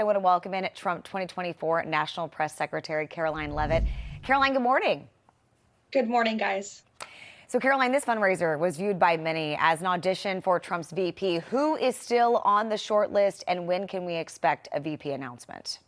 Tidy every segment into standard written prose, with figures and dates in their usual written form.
I want to welcome in Trump 2024 National Press Secretary Karoline Leavitt. Karoline, good morning. Good morning, guys. So, Karoline, this fundraiser was viewed by many as an audition for Trump's VP. Who is still on the short list, and when can we expect a VP announcement?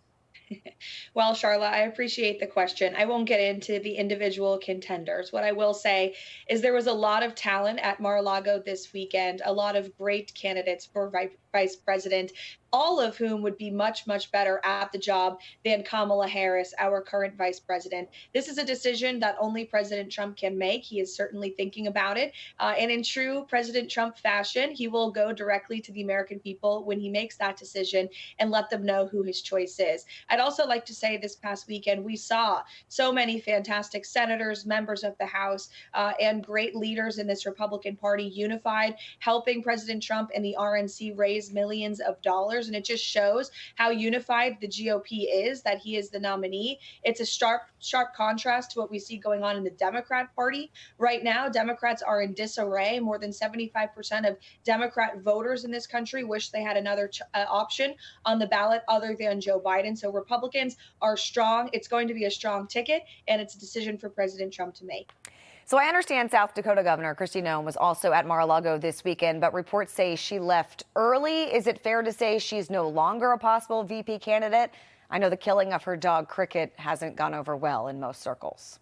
Well, Charla, I appreciate the question. I won't get into the individual contenders. What I will say is there was a lot of talent at Mar-a-Lago this weekend, a lot of great candidates for vice president, all of whom would be much, much better at the job than Kamala Harris, our current vice president. This is a decision that only President Trump can make. He is certainly thinking about it. And in true President Trump fashion, he will go directly to the American people when he makes that decision and let them know who his choice is. I'd also like to say this past weekend, we saw so many fantastic senators, members of the House, and great leaders in this Republican Party unified, helping President Trump and the RNC raise millions of dollars. And it just shows how unified the GOP is, that he is the nominee. It's a sharp contrast to what we see going on in the Democrat Party. Right now, Democrats are in disarray. More than 75% of Democrat voters in this country wish they had another option on the ballot other than Joe Biden. So Republicans are strong. It's going to be a strong ticket, and it's a decision for President Trump to make. So I understand South Dakota Governor Kristi Noem was also at Mar-a-Lago this weekend, but reports say she left early. Is it fair to say she's no longer a possible VP candidate? I know the killing of her dog Cricket hasn't gone over well in most circles.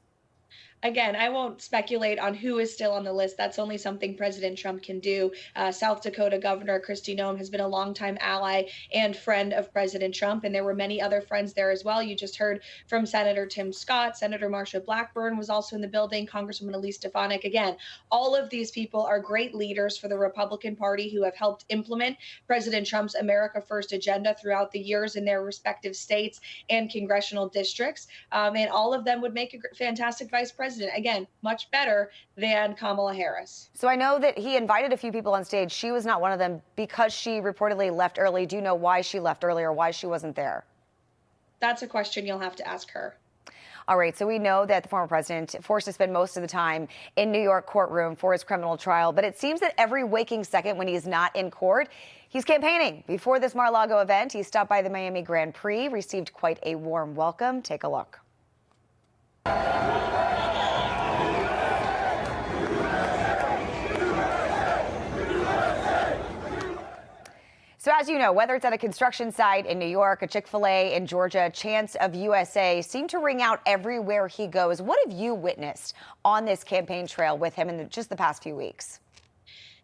Again, I won't speculate on who is still on the list. That's only something President Trump can do. South Dakota Governor Kristi Noem has been a longtime ally and friend of President Trump, and there were many other friends there as well. You just heard from Senator Tim Scott. Senator Marsha Blackburn was also in the building, Congresswoman Elise Stefanik. Again, all of these people are great leaders for the Republican Party who have helped implement President Trump's America First agenda throughout the years in their respective states and congressional districts. And all of them would make a fantastic vice president. Again, much better than Kamala Harris. So I know that he invited a few people on stage. She was not one of them because she reportedly left early. Do you know why she left early or why she wasn't there? That's a question you'll have to ask her. All right, so we know that the former president forced to spend most of the time in New York courtroom for his criminal trial, but it seems that every waking second when he's not in court, he's campaigning. Before this Mar-a-Lago event, he stopped by the Miami Grand Prix, received quite a warm welcome. Take a look. So as you know, whether it's at a construction site in New York, a Chick-fil-A in Georgia, chants of USA seem to ring out everywhere he goes. What have you witnessed on this campaign trail with him in just the past few weeks?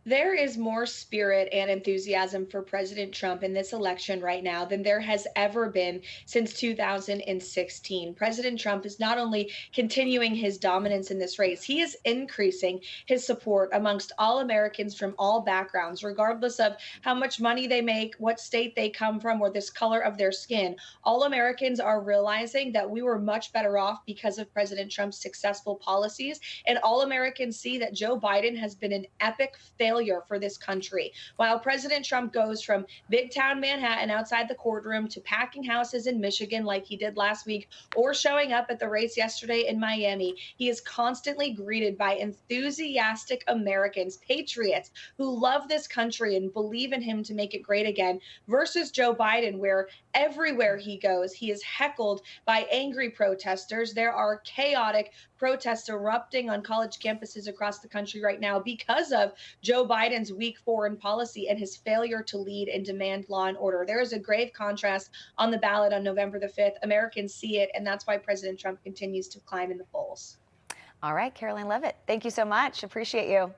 There is more spirit and enthusiasm for President Trump in this election right now than there has ever been since 2016. President Trump is not only continuing his dominance in this race, he is increasing his support amongst all Americans from all backgrounds, regardless of how much money they make, what state they come from, or this color of their skin. All Americans are realizing that we were much better off because of President Trump's successful policies, and all Americans see that Joe Biden has been an epic failure for this country. While President Trump goes from big town Manhattan outside the courtroom to packing houses in Michigan like he did last week or showing up at the race yesterday in Miami, he is constantly greeted by enthusiastic Americans, patriots who love this country and believe in him to make it great again, versus Joe Biden, where everywhere he goes, he is heckled by angry protesters. There are chaotic protests erupting on college campuses across the country right now because of Joe Biden's weak foreign policy and his failure to lead and demand law and order. There is a grave contrast on the ballot on November the 5th. Americans see it, and that's why President Trump continues to climb in the polls. All right, Karoline Leavitt, thank you so much. Appreciate you.